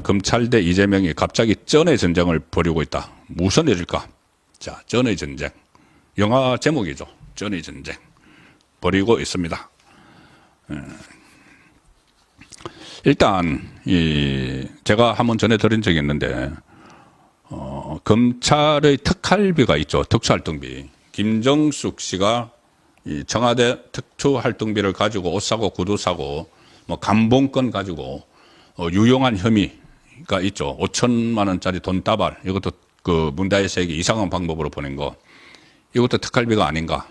검찰 대 이재명이 갑자기 쩐의 전쟁을 벌이고 있다. 무슨 일일까? 자, 쩐의 전쟁. 영화 제목이죠. 쩐의 전쟁. 벌이고 있습니다. 일단 제가 한번 전해드린 적이 있는데 검찰의 특활비가 있죠. 특수활동비. 김정숙 씨가 이 청와대 특수활동비를 가지고 옷 사고 구두 사고 뭐 감봉권 가지고 유용한 혐의가 있죠. 5천만 원짜리 돈다발, 이것도 그 문다혜세에게 이상한 방법으로 보낸 거, 이것도 특활비가 아닌가.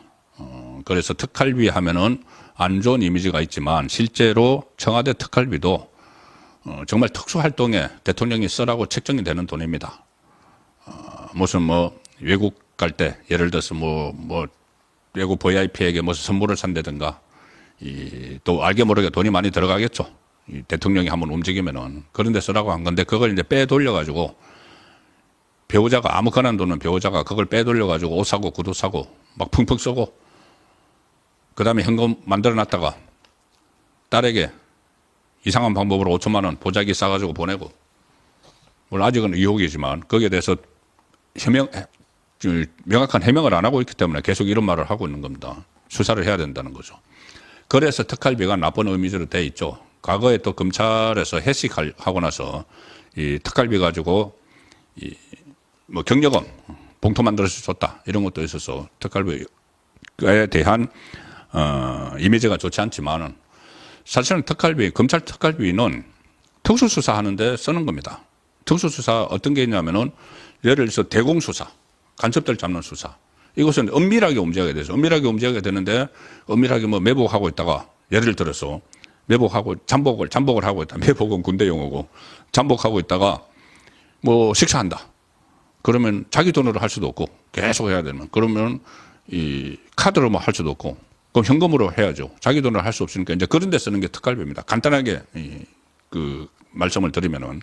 그래서 특활비 하면은 안 좋은 이미지가 있지만 실제로 청와대 특활비도 정말 특수활동에 대통령이 쓰라고 책정이 되는 돈입니다. 무슨 뭐 외국 갈 때 예를 들어서 뭐 외국 VIP에게 무슨 선물을 산다든가, 또 알게 모르게 돈이 많이 들어가겠죠. 이 대통령이 한번 움직이면은 그런 데 쓰라고 한 건데, 그걸 이제 빼돌려가지고 배우자가, 아무 권한 도는 배우자가 그걸 빼돌려가지고 옷 사고 구두 사고 막 펑펑 쏘고, 그 다음에 현금 만들어 놨다가 딸에게 이상한 방법으로 5천만 원 보자기 싸가지고 보내고, 물론 아직은 의혹이지만 거기에 대해서 명확한 해명을 안 하고 있기 때문에 계속 이런 말을 하고 있는 겁니다. 수사를 해야 된다는 거죠. 그래서 특활비가 나쁜 이미지로 돼 있죠. 과거에 또 검찰에서 해식하고 나서 이 특활비 가지고 뭐 경력금 봉투 만들어서 줬다, 이런 것도 있어서 특활비에 대한 이미지가 좋지 않지만은, 사실은 특활비, 검찰 특활비는 특수수사 하는데 쓰는 겁니다. 특수수사 어떤 게 있냐면은, 예를 들어서 대공수사, 간첩들 잡는 수사, 이것은 은밀하게 움직여야 돼서 은밀하게 움직여야 되는데, 은밀하게 뭐 매복하고 있다가, 예를 들어서 매복하고 잠복을 하고 있다. 매복은 군대 용어고, 잠복하고 있다가 뭐 식사한다. 그러면 자기 돈으로 할 수도 없고 계속 해야 되는, 그러면 이 카드로 뭐 할 수도 없고, 그럼 현금으로 해야죠. 자기 돈으로 할 수 없으니까 이제 그런 데 쓰는 게 특활비입니다. 간단하게 그 말씀을 드리면은,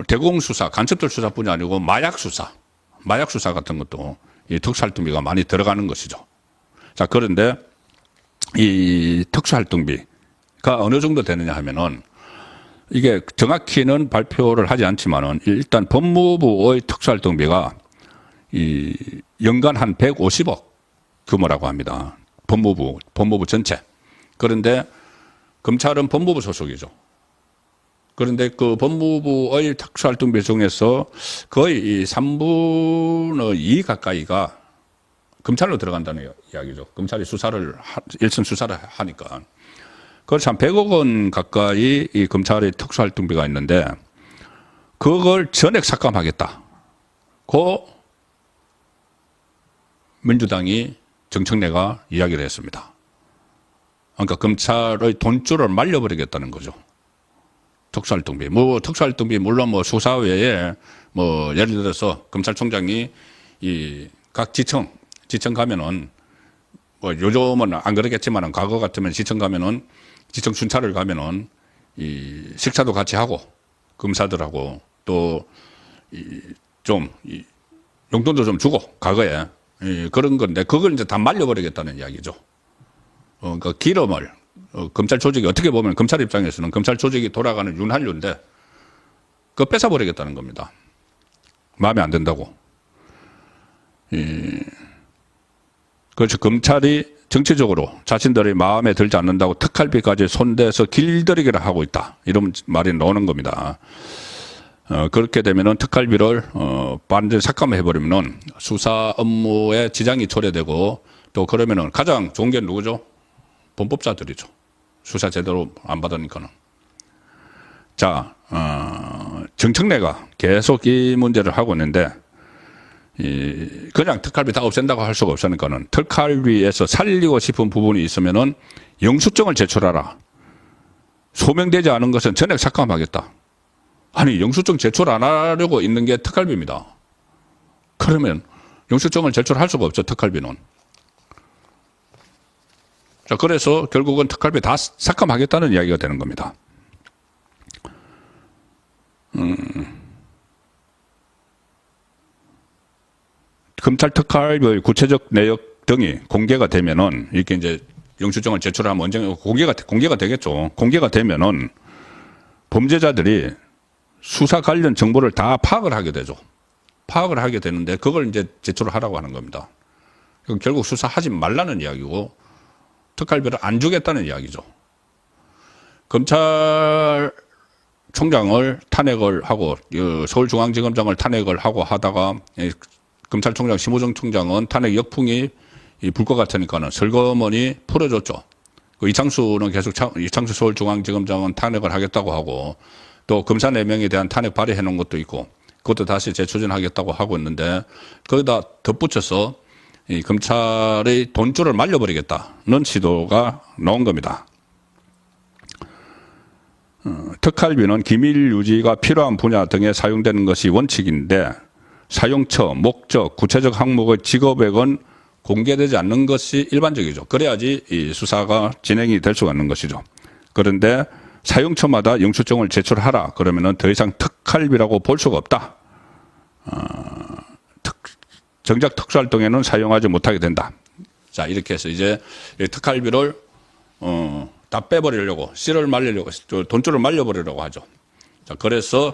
대공수사, 간첩들 수사뿐이 아니고 마약 수사 같은 것도 이 특수활동비가 많이 들어가는 것이죠. 자, 그런데 이 특수활동비가 어느 정도 되느냐 하면은, 이게 정확히는 발표를 하지 않지만은 일단 법무부의 특수활동비가 이 연간 한 150억 규모라고 합니다. 법무부 전체. 그런데 검찰은 법무부 소속이죠. 그런데 그 법무부의 특수활동비 중에서 거의 이 3분의 2 가까이가 검찰로 들어간다는 이야기죠. 검찰이 일선 수사를 하니까. 그래서 한 100억 원 가까이 이 검찰의 특수활동비가 있는데, 그걸 전액 삭감하겠다. 고 민주당이, 정청래가 이야기를 했습니다. 그러니까 검찰의 돈줄을 말려버리겠다는 거죠. 특수활동비. 특수활동비, 물론 수사 외에 예를 들어서 검찰총장이 이 각 지청 가면은, 요즘은 안 그러겠지만 과거 같으면 지청 가면은, 지청 순찰을 가면은 이 식사도 같이 하고 검사들하고 또 용돈도 좀 주고, 과거에 그런 건데, 그걸 이제 다 말려버리겠다는 이야기죠. 그러니까 기름을, 검찰 조직이, 어떻게 보면 검찰 입장에서는 검찰 조직이 돌아가는 윤활유인데 그거 뺏어버리겠다는 겁니다. 마음에 안 든다고. 그래서 검찰이 정치적으로 자신들의 마음에 들지 않는다고 특활비까지 손대서 길들이기를 하고 있다, 이런 말이 나오는 겁니다. 그렇게 되면은 특활비를 완전히 삭감해버리면은 수사 업무에 지장이 초래되고, 또 그러면은 가장 좋은 게 누구죠? 범법자들이죠. 수사 제대로 안 받으니까는. 자, 정청래가 계속 이 문제를 하고 있는데, 그냥 특활비 다 없앤다고 할 수가 없으니까는 특활비에서 살리고 싶은 부분이 있으면은 영수증을 제출하라. 소명되지 않은 것은 전액 삭감하겠다. 아니, 영수증 제출 안 하려고 있는 게 특활비입니다. 그러면 영수증을 제출할 수가 없죠, 특활비는. 자, 그래서 결국은 특활비 다 삭감하겠다는 이야기가 되는 겁니다. 검찰 특활비의 구체적 내역 등이 공개가 되면은, 이렇게 이제 영수증을 제출하면 언젠가 공개가 되겠죠. 공개가 되면은 범죄자들이 수사 관련 정보를 다 파악을 하게 되죠. 파악을 하게 되는데 그걸 이제 제출을 하라고 하는 겁니다. 결국 수사하지 말라는 이야기고 특활비를 안 주겠다는 이야기죠. 검찰총장을 탄핵을 하고 서울중앙지검장을 탄핵을 하고 하다가 검찰총장 심우정 총장은 탄핵 역풍이 불 것 같으니까는 슬그머니 풀어줬죠. 이창수는 계속 이창수 서울중앙지검장은 탄핵을 하겠다고 하고 또 검사 4명에 대한 탄핵 발의해 놓은 것도 있고 그것도 다시 재추진하겠다고 하고 있는데 거기다 덧붙여서 이 검찰의 돈줄을 말려버리겠다는 시도가 나온 겁니다. 특활비는 기밀 유지가 필요한 분야 등에 사용되는 것이 원칙인데 사용처, 목적, 구체적 항목의 지급액은 공개되지 않는 것이 일반적이죠. 그래야지 이 수사가 진행이 될 수가 있는 것이죠. 그런데 사용처마다 영수증을 제출하라 그러면은 더 이상 특활비라고 볼 수가 없다. 정작 특수활동에는 사용하지 못하게 된다. 자, 이렇게 해서 이제 특활비를 다 빼버리려고 씨를 말리려고 돈줄을 말려버리려고 하죠. 자, 그래서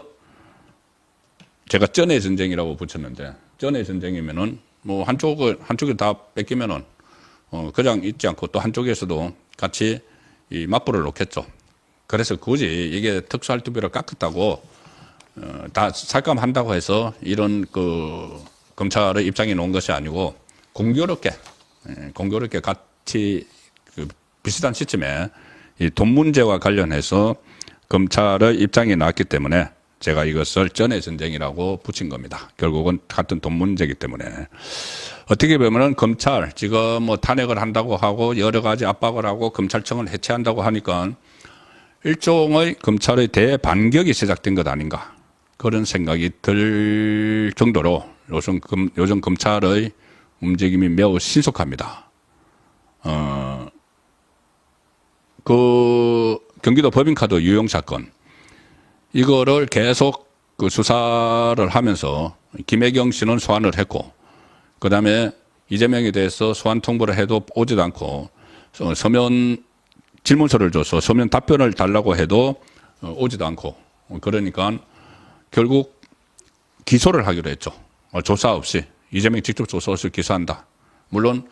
제가 전의 전쟁이라고 붙였는데 전의 전쟁이면은 뭐 한쪽이 다 뺏기면은 그냥 있지 않고 또 한쪽에서도 같이 이 맞불을 놓겠죠. 그래서 굳이 이게 특수활동비를 깎았다고 다 삭감한다고 해서 이런 그 검찰의 입장이 나온 것이 아니고 공교롭게 같이 그 비슷한 시점에 이 돈 문제와 관련해서 검찰의 입장이 나왔기 때문에 제가 이것을 전의 전쟁이라고 붙인 겁니다. 결국은 같은 돈 문제이기 때문에 어떻게 보면은 검찰 지금 뭐 탄핵을 한다고 하고 여러 가지 압박을 하고 검찰청을 해체한다고 하니까 일종의 검찰의 대반격이 시작된 것 아닌가 그런 생각이 들 정도로 요즘 검찰의 움직임이 매우 신속합니다. 그 경기도 법인카드 유용 사건 이거를 계속 그 수사를 하면서 김혜경 씨는 소환을 했고 그다음에 이재명에 대해서 소환 통보를 해도 오지도 않고 서면 질문서를 줘서 서면 답변을 달라고 해도 오지도 않고 그러니까 결국 기소를 하기로 했죠. 조사 없이 이재명 직접 조사 없이 기소한다. 물론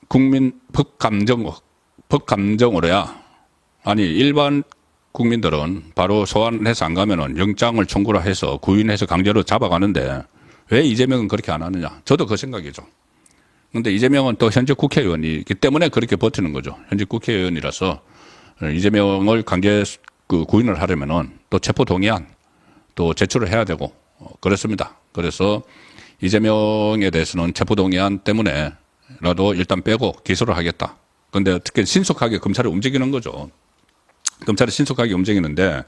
국민 법감정으로야 아니 일반 국민들은 바로 소환해서 안 가면은 영장을 청구를 해서 구인해서 강제로 잡아가는데 왜 이재명은 그렇게 안 하느냐. 저도 그 생각이죠. 그런데 이재명은 또 현직 국회의원이기 때문에 그렇게 버티는 거죠. 현직 국회의원이라서 이재명을 강제 구인을 하려면은 또 체포동의안 또 제출을 해야 되고 그렇습니다. 그래서 이재명에 대해서는 체포동의안 때문에라도 일단 빼고 기소를 하겠다. 그런데 어떻게 신속하게 검찰이 움직이는 거죠. 검찰이 신속하게 움직이는데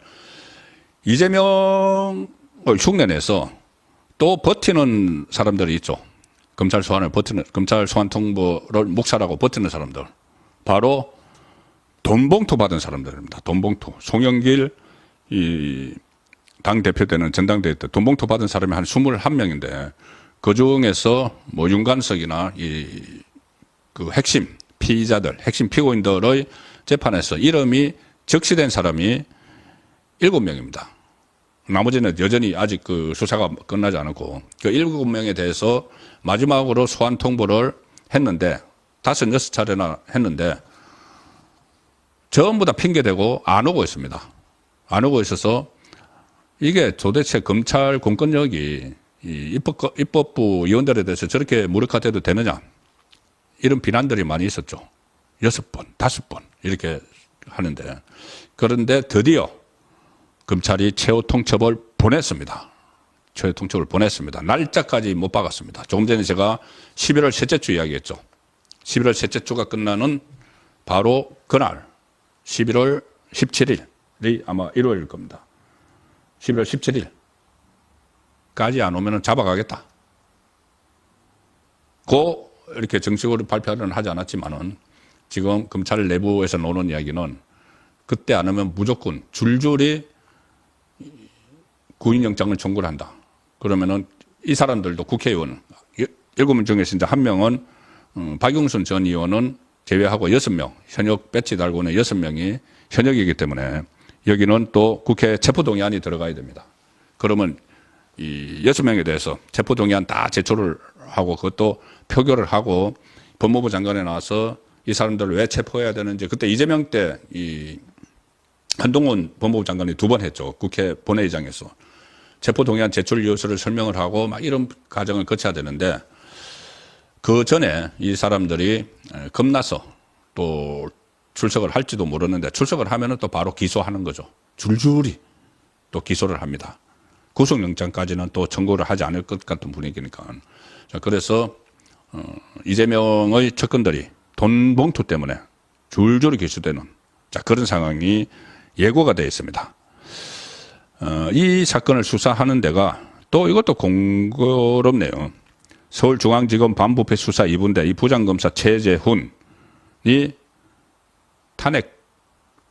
이재명을 흉내내서 또 버티는 사람들이 있죠. 검찰 소환 통보를 묵살하고 버티는 사람들. 바로 돈봉투 받은 사람들입니다. 돈봉투. 송영길 당 대표 때는 전당대회 때 돈봉투 받은 사람이 한 21명인데 그 중에서 뭐 윤관석이나 그 핵심 피의자들, 핵심 피고인들의 재판에서 이름이 적시된 사람이 7명입니다. 나머지는 여전히 아직 그 수사가 끝나지 않았고 그 7명에 대해서 마지막으로 소환 통보를 했는데 5, 6차례나 했는데 전부 다 핑계대고 안 오고 있습니다. 안 오고 있어서 이게 도대체 검찰 공권력이 이 입법부 위원들에 대해서 저렇게 무력화돼도 되느냐 이런 비난들이 많이 있었죠. 6번, 5번 이렇게 하는데 그런데 드디어 검찰이 최후 통첩을 보냈습니다. 최후 통첩을 보냈습니다. 날짜까지 못 박았습니다. 조금 전에 제가 11월 셋째 주 이야기했죠. 11월 셋째 주가 끝나는 바로 그날 11월 17일이 아마 일요일일 겁니다. 11월 17일까지 안 오면 잡아가겠다. 이렇게 정식으로 발표는 하지 않았지만은 지금 검찰 내부에서 나오는 이야기는 그때 안 오면 무조건 줄줄이 구인영장을 청구를 한다. 그러면은 이 사람들도 국회의원 7명 중에서 이제 한 명은 박용순 전 의원은 제외하고 6명, 현역 배치 달고 있는 6명이 현역이기 때문에 여기는 또 국회 체포동의안이 들어가야 됩니다. 그러면 이 6명에 대해서 체포동의안 다 제출을 하고 그것도 표결을 하고 법무부 장관에 나와서 이 사람들을 왜 체포해야 되는지 그때 이재명 때 이 한동훈 법무부 장관이 2번 했죠. 국회 본회의장에서. 체포동의안 제출 이유서를 설명을 하고 막 이런 과정을 거쳐야 되는데 그 전에 이 사람들이 겁나서 또 출석을 할지도 모르는데 출석을 하면은 또 바로 기소하는 거죠. 줄줄이 또 기소를 합니다. 구속영장까지는 또 청구를 하지 않을 것 같은 분위기니까. 자, 그래서 이재명의 측근들이 돈 봉투 때문에 줄줄이 기소되는 자, 그런 상황이 예고가 되어 있습니다. 이 사건을 수사하는 데가 또 이것도 공교롭네요. 서울중앙지검 반부패 수사 2분대 이 부장검사 최재훈이 탄핵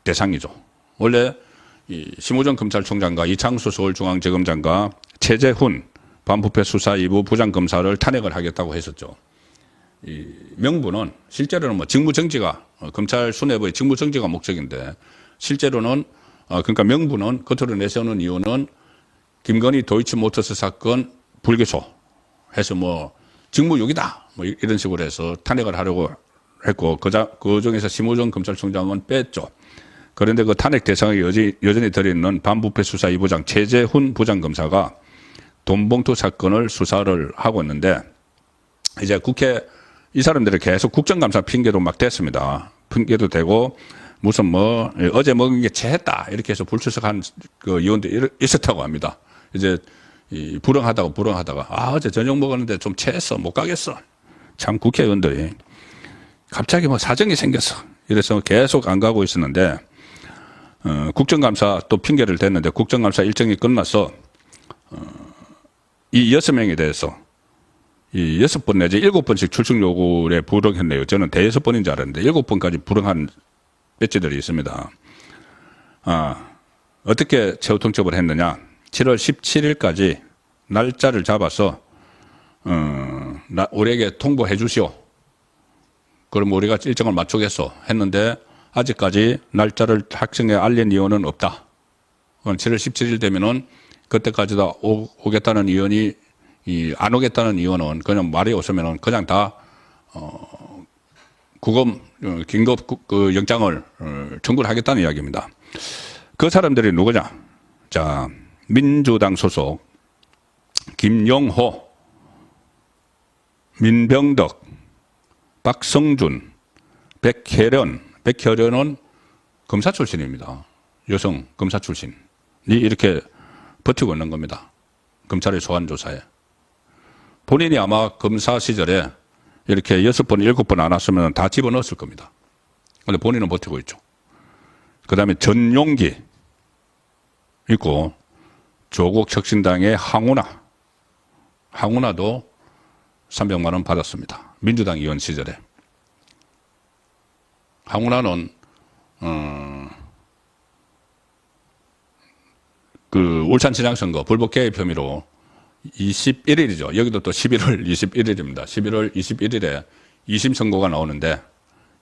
대상이죠. 원래 이 심우정 검찰총장과 이창수 서울중앙지검장과 최재훈 반부패 수사 2부 부장검사를 탄핵을 하겠다고 했었죠. 이 명분은 실제로는 뭐 직무정지가 검찰 수뇌부의 직무정지가 목적인데 실제로는 그러니까 명분은 겉으로 내세우는 이유는 김건희 도이치모터스 사건 불기소 해서 뭐 직무유기다 뭐 이런 식으로 해서 탄핵을 하려고 했고 그 중에서 심우정 검찰총장은 뺐죠. 그런데 그 탄핵 대상에 여전히 들어있는 반부패 수사 2부장 최재훈 부장검사가 돈봉투 사건을 수사를 하고 있는데 이제 국회 이 사람들이 계속 국정감사 핑계도 막 댔습니다. 핑계도 대고 무슨 뭐 어제 먹은 게 체했다 이렇게 해서 불출석한 그 의원도 있었다고 합니다. 이제 이 불응하다가 어제 저녁 먹었는데 좀 체했어 못 가겠어. 참 국회의원들이 갑자기 뭐 사정이 생겼어. 이래서 계속 안 가고 있었는데 국정감사 또 핑계를 댔는데 국정감사 일정이 끝나서 이 6명에 대해서 이 6번 내지 7번씩 출석 요구에 불응했네요. 저는 대여섯 번인 줄 알았는데 7번까지 불응한 배지들이 있습니다. 어떻게 최후 통첩을 했느냐. 7월 17일까지 날짜를 잡아서 우리에게 통보해 주시오. 그럼 우리가 일정을 맞추겠어 했는데 아직까지 날짜를 학생에 알린 의원은 없다. 7월 17일 되면은 그때까지도 오겠다는 의원이 안 오겠다는 의원은 그냥 말이 없으면은 그냥 다 구검 긴급 그 영장을 청구를 하겠다는 이야기입니다. 그 사람들이 누구냐? 자, 민주당 소속 김용호, 민병덕, 박성준, 백혜련은 검사 출신입니다. 여성 검사 출신이 이렇게 버티고 있는 겁니다. 검찰의 소환 조사에. 본인이 아마 검사 시절에 이렇게 6번, 7번 안 왔으면 다 집어넣었을 겁니다. 그런데 본인은 버티고 있죠. 그 다음에 전용기 있고 조국 혁신당의 항우나도 300만 원 받았습니다. 민주당 의원 시절에. 항우나는 그 울산시장 선거 불법 개입 혐의로 21일이죠. 여기도 또 11월 21일입니다. 11월 21일에 2심 선고가 나오는데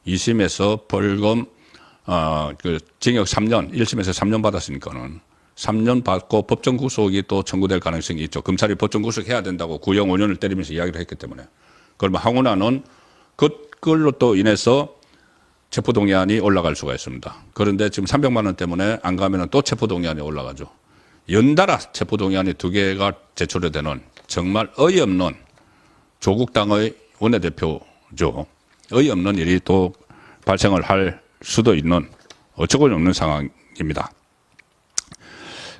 2심에서 벌금 그 징역 3년, 1심에서 3년 받았으니까는 3년 받고 법정 구속이 또 청구될 가능성이 있죠. 검찰이 법정 구속해야 된다고 구형 5년을 때리면서 이야기를 했기 때문에. 그러면 항우나는 그걸로 또 인해서 체포동의안이 올라갈 수가 있습니다. 그런데 지금 300만 원 때문에 안 가면은 또 체포동의안이 올라가죠. 연달아 체포동의안이 2개가 제출이 되는 정말 어이없는 조국당의 원내대표죠. 어이없는 일이 또 발생을 할 수도 있는 어처구니 없는 상황입니다.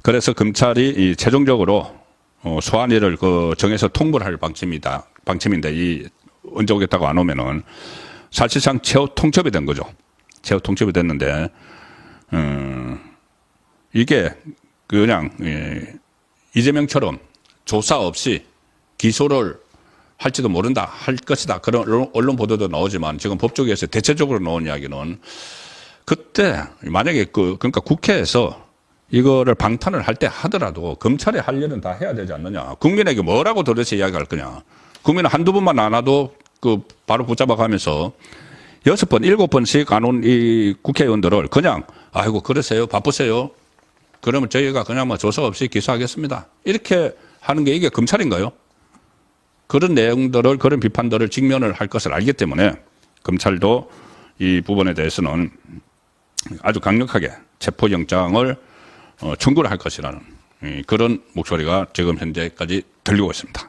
그래서 검찰이 이 최종적으로 소환일을 정해서 통보를 할 방침인데 이 언제 오겠다고 안 오면은 사실상 최후 통첩이 된 거죠. 최후 통첩이 됐는데 이게 그냥 이재명처럼 조사 없이 기소를 할지도 모른다, 할 것이다. 그런 언론 보도도 나오지만 지금 법조계에서 대체적으로 나온 이야기는 그때 만약에 그러니까 국회에서 이거를 방탄을 할 때 하더라도 검찰이 할 일은 다 해야 되지 않느냐. 국민에게 뭐라고 도대체 이야기할 거냐. 국민은 한두 번만 안 와도 바로 붙잡아 가면서 6번, 7번씩 안 온 이 국회의원들을 그냥 아이고 그러세요, 바쁘세요. 그러면 저희가 그냥 뭐 조사 없이 기소하겠습니다. 이렇게 하는 게 이게 검찰인가요? 그런 내용들을, 그런 비판들을 직면을 할 것을 알기 때문에 검찰도 이 부분에 대해서는 아주 강력하게 체포영장을 청구를 할 것이라는 그런 목소리가 지금 현재까지 들리고 있습니다.